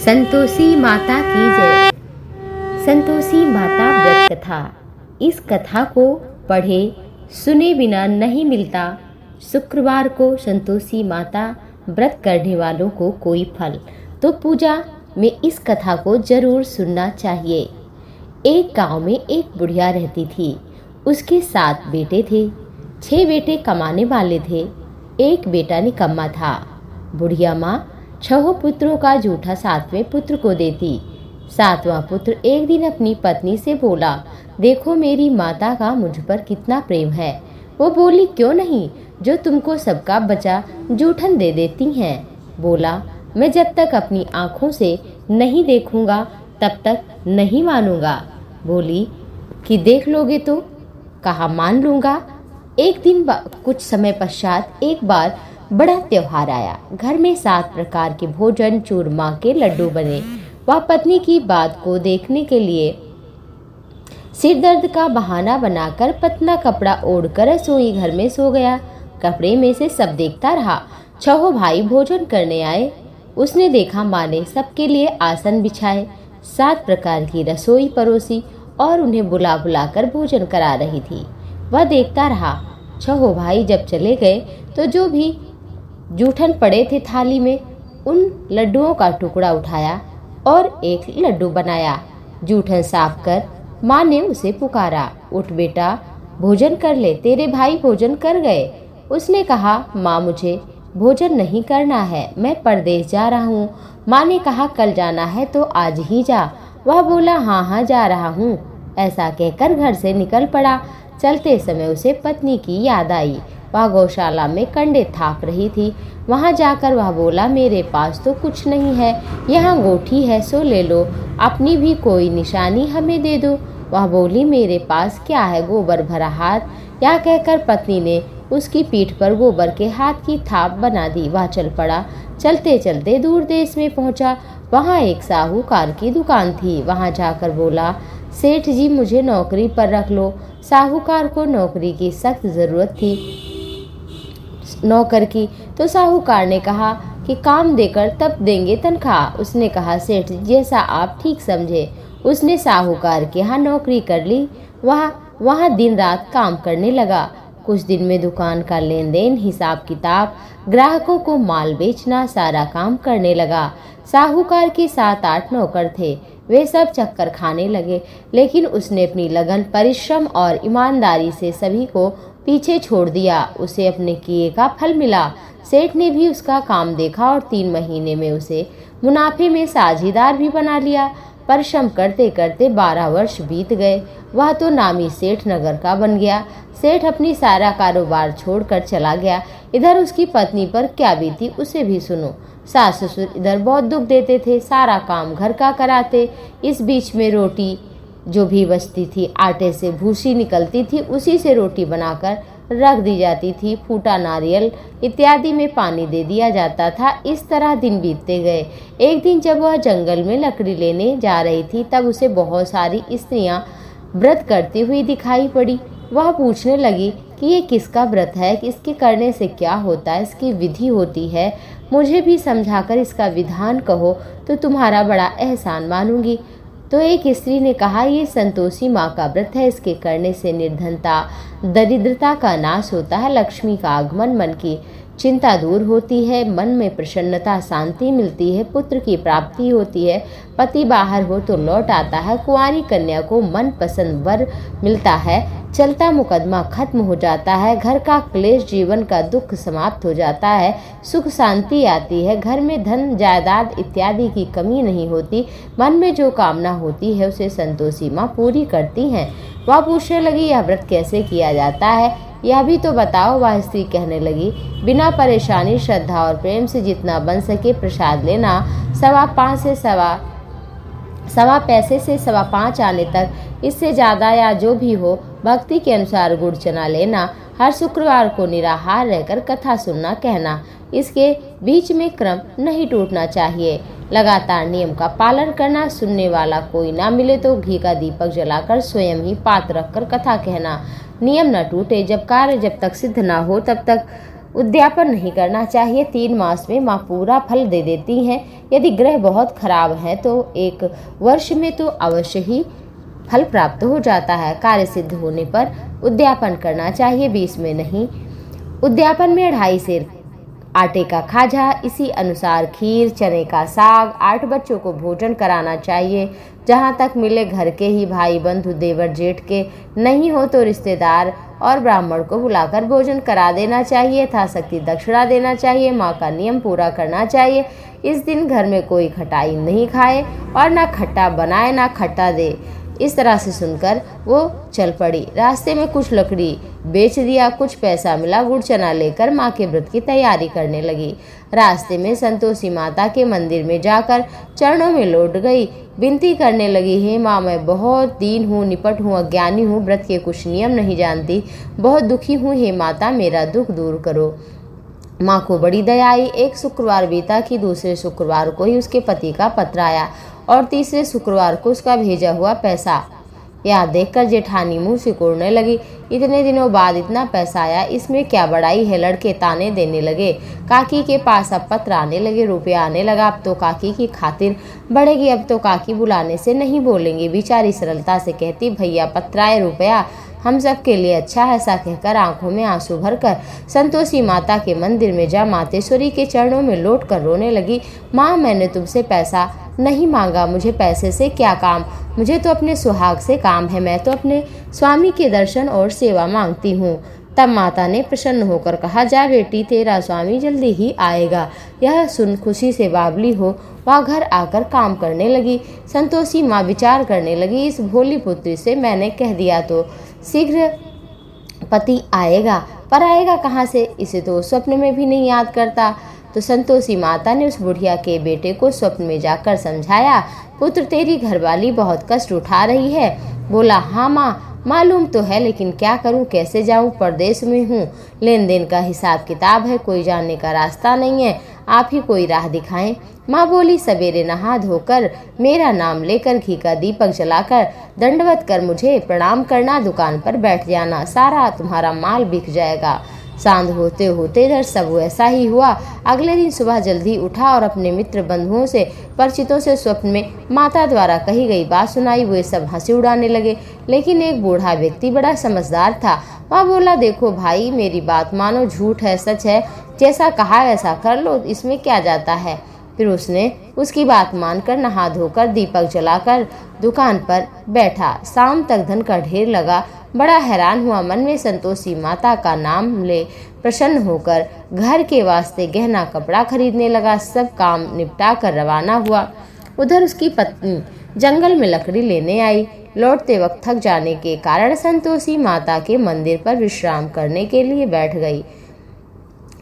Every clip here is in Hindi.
संतोषी माता की जय। संतोषी माता व्रत कथा। इस कथा को पढ़े सुने बिना नहीं मिलता शुक्रवार को संतोषी माता व्रत करने वालों को कोई फल, तो पूजा में इस कथा को जरूर सुनना चाहिए। एक गांव में एक बुढ़िया रहती थी। उसके 7 बेटे थे। 6 बेटे कमाने वाले थे, एक बेटा निकम्मा था। बुढ़िया माँ 6 पुत्रों का जूठा 7वें पुत्र को देती। 7वां पुत्र एक दिन अपनी पत्नी से बोला, देखो मेरी माता का मुझ पर कितना प्रेम है। वो बोली, क्यों नहीं, जो तुमको सबका बचा जूठन दे देती हैं। बोला, मैं जब तक अपनी आँखों से नहीं देखूंगा तब तक नहीं मानूंगा। बोली कि देख लोगे तो? कहा, मान लूंगा। एक दिन कुछ समय पश्चात एक बार बड़ा त्योहार आया। घर में 7 प्रकार के भोजन, चूरमा के लड्डू बने। वह पत्नी की बात को देखने के लिए सिर दर्द का बहाना बनाकर पतला कपड़ा ओढ़कर रसोई घर में सो गया। कपड़े में से सब देखता रहा। 6 भाई भोजन करने आए। उसने देखा माँ ने सबके लिए आसन बिछाए, 7 प्रकार की रसोई परोसी और उन्हें बुला बुला कर भोजन करा रही थी। वह देखता रहा। 6 भाई जब चले गए तो जो भी जूठन पड़े थे थाली में, उन लड्डुओं का टुकड़ा उठाया और एक लड्डू बनाया। जूठन साफ कर माँ ने उसे पुकारा, उठ बेटा भोजन कर ले, तेरे भाई भोजन कर गए। उसने कहा, माँ मुझे भोजन नहीं करना है, मैं परदेश जा रहा हूँ। माँ ने कहा, कल जाना है तो आज ही जा। वह बोला, हाँ हाँ जा रहा हूँ। ऐसा कहकर घर से निकल पड़ा। चलते समय उसे पत्नी की याद आई। वह गौशाला में कंडे थाप रही थी। वहां जाकर वह बोला, मेरे पास तो कुछ नहीं है, यहाँ गोठी है सो ले लो, अपनी भी कोई निशानी हमें दे दो। वह बोली, मेरे पास क्या है, गोबर भरा हाथ। यह कहकर पत्नी ने उसकी पीठ पर गोबर के हाथ की थाप बना दी। वह चल पड़ा। चलते चलते दूर देश में पहुंचा। वहाँ एक साहूकार की दुकान थी। वहाँ जाकर बोला, सेठ जी मुझे नौकरी पर रख लो। साहूकार को नौकरी की सख्त ज़रूरत थी नौकर की, तो साहूकार ने कहा कि काम देकर तब देंगे तनख्वाह। उसने कहा, सेठ जैसा आप ठीक समझे। उसने साहूकार के यहाँ नौकरी कर ली। वहाँ दिन रात काम करने लगा। कुछ दिन में दुकान का लेन देन, हिसाब किताब, ग्राहकों को माल बेचना, सारा काम करने लगा। साहूकार के 7-8 नौकर थे। वे सब चक्कर खाने लगे, लेकिन उसने अपनी लगन, परिश्रम और ईमानदारी से सभी को पीछे छोड़ दिया। उसे अपने किए का फल मिला। सेठ ने भी उसका काम देखा और 3 महीने में उसे मुनाफे में साझीदार भी बना लिया। परिश्रम करते करते 12 वर्ष बीत गए। वह तो नामी सेठ नगर का बन गया। सेठ अपनी सारा कारोबार छोड़कर चला गया। इधर उसकी पत्नी पर क्या बीती उसे भी सुनो। सास ससुर इधर बहुत दुख देते थे, सारा काम घर का कराते। इस बीच में रोटी जो भी बचती थी, आटे से भूसी निकलती थी, उसी से रोटी बनाकर रख दी जाती थी। फूटा नारियल इत्यादि में पानी दे दिया जाता था। इस तरह दिन बीतते गए। एक दिन जब वह जंगल में लकड़ी लेने जा रही थी, तब उसे बहुत सारी स्त्रियां व्रत करती हुई दिखाई पड़ी। वह पूछने लगी कि ये किसका व्रत है, इसके करने से क्या होता है, इसकी विधि होती है, मुझे भी समझाकर इसका विधान कहो तो तुम्हारा बड़ा एहसान मानूंगी। तो एक स्त्री ने कहा, ये संतोषी माँ का व्रत है, इसके करने से निर्धनता, दरिद्रता का नाश होता है, लक्ष्मी का आगमन, मन की चिंता दूर होती है, मन में प्रसन्नता, शांति मिलती है, पुत्र की प्राप्ति होती है, पति बाहर हो तो लौट आता है, कुंवारी कन्या को मन पसंद वर मिलता है, चलता मुकदमा खत्म हो जाता है, घर का क्लेश, जीवन का दुख समाप्त हो जाता है, सुख शांति आती है, घर में धन जायदाद इत्यादि की कमी नहीं होती, मन में जो कामना होती है उसे संतोषी माँ पूरी करती हैं। वह पूछने लगी, यह व्रत कैसे किया जाता है, यह भी तो बताओ। वह स्त्री कहने लगी, बिना परेशानी, श्रद्धा और प्रेम से जितना बन सके प्रसाद लेना, 5.25 से सवा पैसे से 5.25 आने तक, इससे ज़्यादा या जो भी हो भक्ति के अनुसार गुड़ चना लेना, हर शुक्रवार को निराहार रहकर कथा सुनना, कहना इसके बीच में क्रम नहीं टूटना चाहिए, लगातार नियम का पालन करना, सुनने वाला कोई ना मिले तो घी का दीपक जलाकर स्वयं ही पात्र रखकर कथा कहना, नियम न टूटे, जब कार्य जब तक सिद्ध ना हो तब तक उद्यापन नहीं करना चाहिए। 3 मास में माँ पूरा फल दे देती हैं। यदि ग्रह बहुत खराब है तो 1 वर्ष में तो अवश्य ही फल प्राप्त हो जाता है। कार्य सिद्ध होने पर उद्यापन करना चाहिए, 20 में नहीं। उद्यापन में 2.5 सेर आटे का खाजा, इसी अनुसार खीर, चने का साग, 8 बच्चों को भोजन कराना चाहिए। जहाँ तक मिले घर के ही भाई बंधु देवर जेठ के, नहीं हो तो रिश्तेदार और ब्राह्मण को बुलाकर भोजन करा देना चाहिए। यथाशक्ति दक्षिणा देना चाहिए। माँ का नियम पूरा करना चाहिए। इस दिन घर में कोई खटाई नहीं खाए और ना खट्टा बनाए ना खट्टा दे। इस तरह से सुनकर वो चल पड़ी। रास्ते में कुछ लकड़ी बेच दिया, कुछ पैसा मिला, गुड़ चना लेकर माँ के व्रत की तैयारी करने लगी। रास्ते में संतोषी माता के मंदिर में जाकर चरणों में लौट गई। विनती करने लगी, हे माँ, मैं बहुत दीन हूँ, निपट हूँ, अज्ञानी हूँ, व्रत के कुछ नियम नहीं जानती, बहुत दुखी हूँ। हे माता, मेरा दुख दूर करो। माँ को बड़ी दया आई। एक शुक्रवार बीता कि दूसरे शुक्रवार को ही उसके पति का पत्र आया और तीसरे शुक्रवार को उसका भेजा हुआ पैसा। यह देखकर जेठानी मुंह सिकोड़ने लगी। इतने दिनों बाद इतना पैसा आया, इसमें क्या बड़ाई है। लड़के ताने देने लगे। काकी के पास अब पत्र आने लगे, रुपया आने लगा। अब तो काकी की खातिर बढ़ेगी, अब तो काकी बुलाने से नहीं बोलेंगे। बेचारी सरलता से कहती, भैया पत्र आए, रुपया हम सब के लिए अच्छा है। ऐसा कहकर आंखों में आंसू भरकर संतोषी माता के मंदिर में जा मातेश्वरी के चरणों में लौट कर रोने लगी। माँ, मैंने तुमसे पैसा नहीं मांगा, मुझे पैसे से क्या काम, मुझे तो अपने सुहाग से काम है। मैं तो अपने स्वामी के दर्शन और सेवा मांगती हूँ। तब माता ने प्रसन्न होकर कहा, जा बेटी, तेरा स्वामी जल्दी ही आएगा। यह सुन खुशी से बावली हो वह घर आकर काम करने लगी। संतोषी माँ विचार करने लगी, इस भोली पुत्री से मैंने कह दिया तो शीघ्र पति आएगा, पर आएगा कहाँ से, इसे तो स्वप्न में भी नहीं याद करता। तो संतोषी माता ने उस बुढ़िया के बेटे को स्वप्न में जाकर समझाया, पुत्र, तेरी घरवाली बहुत कष्ट उठा रही है। बोला, हाँ माँ, मालूम तो है, लेकिन क्या करूं, कैसे जाऊं, परदेश में हूं, लेन देन का हिसाब किताब है, कोई जाने का रास्ता नहीं है, आप ही कोई राह दिखाएं। माँ बोली, सवेरे नहा धोकर मेरा नाम लेकर घी का दीपक जलाकर दंडवत कर मुझे प्रणाम करना, दुकान पर बैठ जाना, सारा तुम्हारा माल बिक जाएगा। सांझ होते होते इधर सब वैसा ही हुआ। अगले दिन सुबह जल्दी उठा और अपने मित्र बंधुओं से परिचितों से स्वप्न में माता द्वारा कही गई बात सुनाई। वे सब हंसी उड़ाने लगे, लेकिन एक बूढ़ा व्यक्ति बड़ा समझदार था। वह बोला, देखो भाई, मेरी बात मानो, झूठ है सच है, जैसा कहा वैसा कर लो, इसमें क्या जाता है। फिर उसने उसकी बात मानकर नहा धोकर दीपक जलाकर दुकान पर बैठा। शाम तक धन का ढेर लगा। बड़ा हैरान हुआ, मन में संतोषी माता का नाम ले प्रसन्न होकर घर के वास्ते गहना कपड़ा खरीदने लगा। सब काम निपटा कर रवाना हुआ। उधर उसकी पत्नी जंगल में लकड़ी लेने आई। लौटते वक्त थक जाने के कारण संतोषी माता के मंदिर पर विश्राम करने के लिए बैठ गई।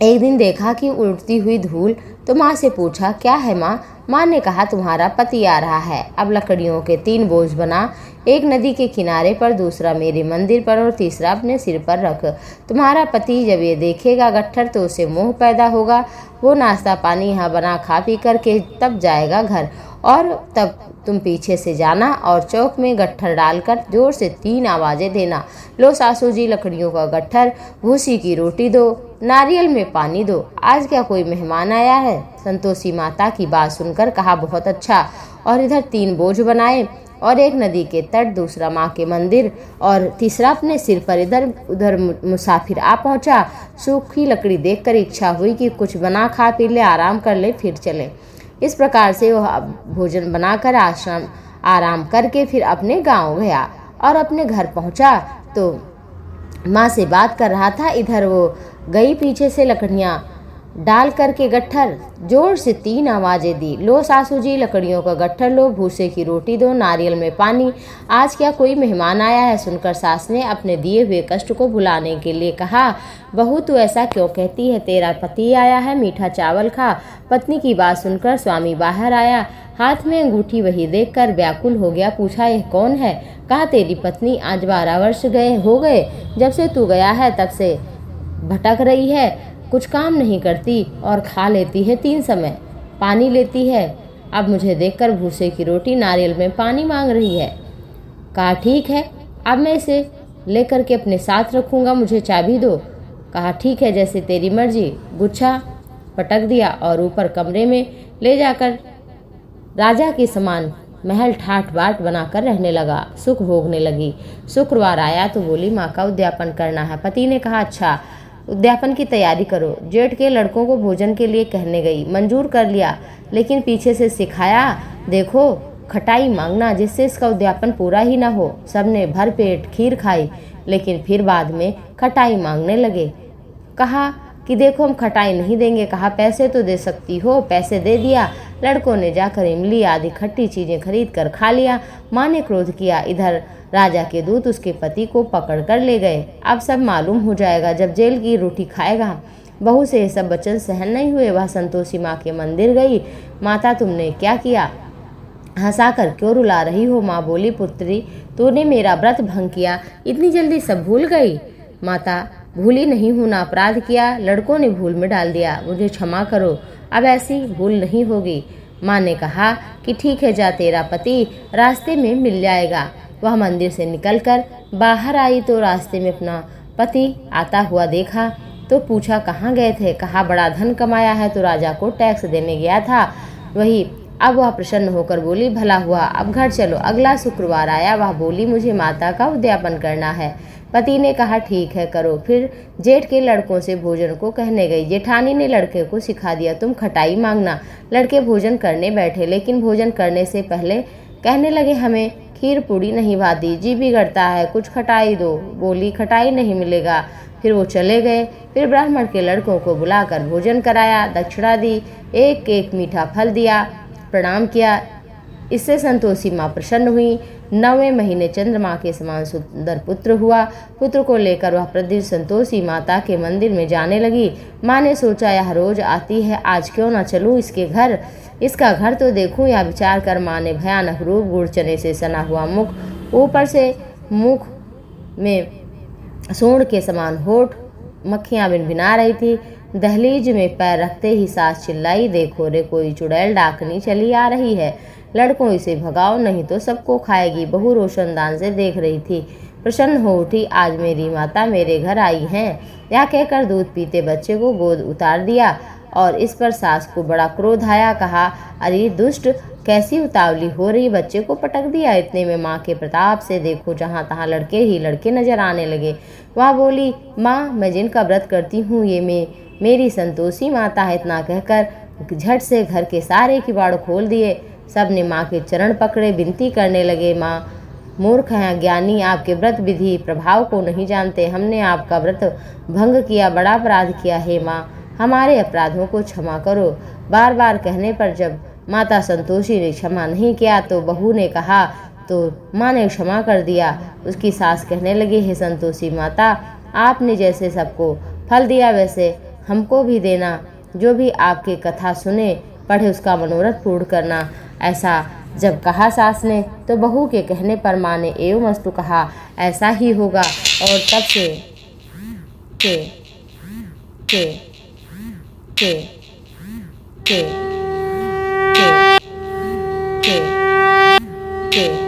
एक दिन देखा कि उड़ती हुई धूल, तो माँ से पूछा, क्या है माँ। माँ ने कहा, तुम्हारा पति आ रहा है, अब लकड़ियों के 3 बोझ बना, एक नदी के किनारे पर, दूसरा मेरे मंदिर पर और तीसरा अपने सिर पर रख। तुम्हारा पति जब ये देखेगा गट्ठर तो उसे मोह पैदा होगा। वो नाश्ता पानी यहाँ बना खा पी करके तब जाएगा घर, और तब तुम पीछे से जाना और चौक में गट्ठर डालकर जोर से 3 आवाजें देना, लो सासू जी, लकड़ियों का गट्ठर, भूसी की रोटी दो, नारियल में पानी दो, आज क्या कोई मेहमान आया है। संतोषी माता की बात सुनकर कहा, बहुत अच्छा। और इधर 3 बोझ बनाए, और एक नदी के तट, दूसरा माँ के मंदिर और तीसरा अपने सिर पर। इधर उधर मुसाफिर आ पहुँचा। सूखी लकड़ी देखकर इच्छा हुई कि कुछ बना खा पी ले, आराम कर ले, फिर चले। इस प्रकार से वह भोजन बनाकर आराम करके फिर अपने गांव गया और अपने घर पहुंचा तो माँ से बात कर रहा था। इधर वो गई पीछे से लकड़ियाँ डाल करके गट्ठर, जोर से 3 आवाजें दी, लो सासू जी, लकड़ियों का गट्ठर लो, भूसे की रोटी दो, नारियल में पानी, आज क्या कोई मेहमान आया है। सुनकर सास ने अपने दिए हुए कष्ट को भुलाने के लिए कहा, बहू तू ऐसा क्यों कहती है, तेरा पति आया है, मीठा चावल खा। पत्नी की बात सुनकर स्वामी बाहर आया, हाथ में अंगूठी वही देखकर व्याकुल हो गया। पूछा, यह कौन है। कहा, तेरी पत्नी आज 12 वर्ष हो गए जब से तू गया है, तब से भटक रही है, कुछ काम नहीं करती और खा लेती है 3 समय, पानी लेती है। अब मुझे देखकर भूसे की रोटी, नारियल में पानी मांग रही है। कहा, ठीक है, अब मैं इसे लेकर के अपने साथ रखूंगा, मुझे चाबी दो। कहा ठीक है, जैसे तेरी मर्जी। गुच्छा पटक दिया और ऊपर कमरे में ले जाकर राजा के समान महल ठाठ बाट बनाकर रहने लगा। सुख भोगने लगी। शुक्रवार आया तो बोली माँ का उद्यापन करना है। पति ने कहा अच्छा, उद्यापन की तैयारी करो। जेठ के लड़कों को भोजन के लिए कहने गई। मंजूर कर लिया, लेकिन पीछे से सिखाया, देखो खटाई मांगना जिससे इसका उद्यापन पूरा ही ना हो। सबने भर पेट खीर खाई, लेकिन फिर बाद में खटाई मांगने लगे। कहा कि देखो हम खटाई नहीं देंगे। कहा पैसे तो दे सकती हो। पैसे दे दिया। लड़कों ने जाकर इमली आदि खट्टी चीजें खरीद कर खा लिया। माँ ने क्रोध किया। इधर राजा के दूत उसके पति को पकड़ कर ले गए। अब सब मालूम हो जाएगा जब जेल की रोटी खाएगा। बहू से ये सब वचन सहन नहीं हुए। वह संतोषी माँ के मंदिर गई। माता तुमने क्या किया? हंसाकर क्यों रुला रही हो? माँ बोली पुत्री, तूने मेरा व्रत भंग किया, इतनी जल्दी सब भूल गई? माता भूली नहीं हूं ना, अपराध किया, लड़कों ने भूल में डाल दिया, मुझे क्षमा करो, अब ऐसी भूल नहीं होगी। माँ ने कहा कि ठीक है, जा, तेरा पति रास्ते में मिल जाएगा। वह मंदिर से निकलकर बाहर आई तो रास्ते में अपना पति आता हुआ देखा तो पूछा कहाँ गए थे? कहा बड़ा धन कमाया है तो राजा को टैक्स देने गया था, वही। अब वह प्रसन्न होकर बोली भला हुआ, अब घर चलो। अगला शुक्रवार आया। वह बोली मुझे माता का उद्यापन करना है। पति ने कहा ठीक है, करो। फिर जेठ के लड़कों से भोजन को कहने गई। जेठानी ने लड़के को सिखा दिया, तुम खटाई मांगना। लड़के भोजन करने बैठे, लेकिन भोजन करने से पहले कहने लगे हमें खीर पूड़ी नहीं भाती, जी बिगड़ता है, कुछ खटाई दो। बोली खटाई नहीं मिलेगा। फिर वो चले गए। फिर ब्राह्मण के लड़कों को बुलाकर भोजन कराया, दक्षिणा दी, एक एक मीठा फल दिया, प्रणाम किया। इससे संतोषी माँ प्रसन्न हुई। 9वें महीने चंद्रमा के समान सुंदर पुत्र हुआ। पुत्र को लेकर वह प्रतिदिन संतोषी माता के मंदिर में जाने लगी। माँ ने सोचा यह रोज आती है, आज क्यों ना चलूं इसके घर, इसका घर तो देखूं। यह विचार कर माँ ने भयानक रूप, गुड़ चने से सना हुआ मुख, ऊपर से मुख में सूंड के समान होठ, मक्खियाँ भिनभिना रही थी। दहलीज में पैर रखते ही सास चिल्लाई, देखो रे कोई चुड़ैल डाकनी चली आ रही है, लड़कों इसे भगाओ नहीं तो सबको खाएगी। बहू रोशनदान से देख रही थी, प्रसन्न हो उठी, आज मेरी माता मेरे घर आई हैं। यह कहकर दूध पीते बच्चे को गोद उतार दिया और इस पर सास को बड़ा क्रोध आया। कहा अरे दुष्ट, कैसी उतावली हो रही, बच्चे को पटक दिया। इतने में माँ के प्रताप से देखो जहाँ तहाँ लड़के ही लड़के नजर आने लगे। वह बोली माँ मैं जिनका व्रत करती हूँ ये मेरी संतोषी माता है। इतना कहकर झट से घर के सारे किवाड़ खोल दिए। सब ने माँ के चरण पकड़े, विनती करने लगे, माँ मूर्ख हैं, ज्ञानी आपके व्रत विधि प्रभाव को नहीं जानते, हमने आपका व्रत भंग किया, बड़ा अपराध किया। हे माँ हमारे अपराधों को क्षमा करो। बार बार कहने पर जब माता संतोषी ने क्षमा नहीं किया तो बहू ने कहा तो माँ ने क्षमा कर दिया। उसकी सास कहने लगी, हे संतोषी माता, आपने जैसे सबको फल दिया वैसे हमको भी देना। जो भी आपकी कथा सुने पढ़े उसका मनोरथ पूर्ण करना। ऐसा जब कहा सास ने तो बहू के कहने पर माँ ने एवं अस्तु कहा, ऐसा ही होगा। और तब से के के के के के के के